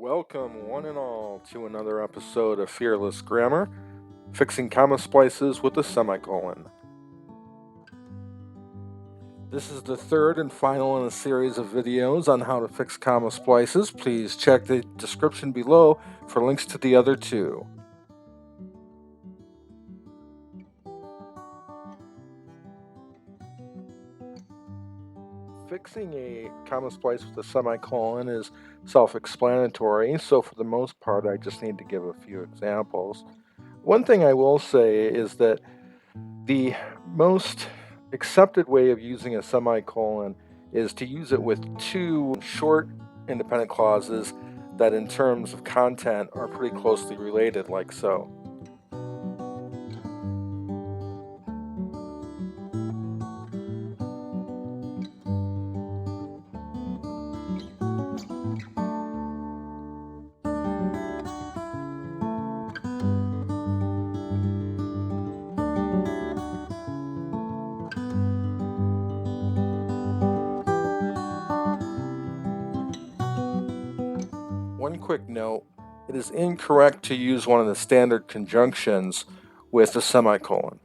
Welcome, one and all, to another episode of Fearless Grammar, fixing comma splices with a semicolon. This is the third and final in a series of videos on how to fix comma splices. Please check the description below for links to the other two. Fixing a comma splice with a semicolon is self-explanatory, so for the most part I just need to give a few examples. One thing I will say is that the most accepted way of using a semicolon is to use it with two short independent clauses that in terms of content are pretty closely related, like so. One quick note, it is incorrect to use one of the standard conjunctions with a semicolon.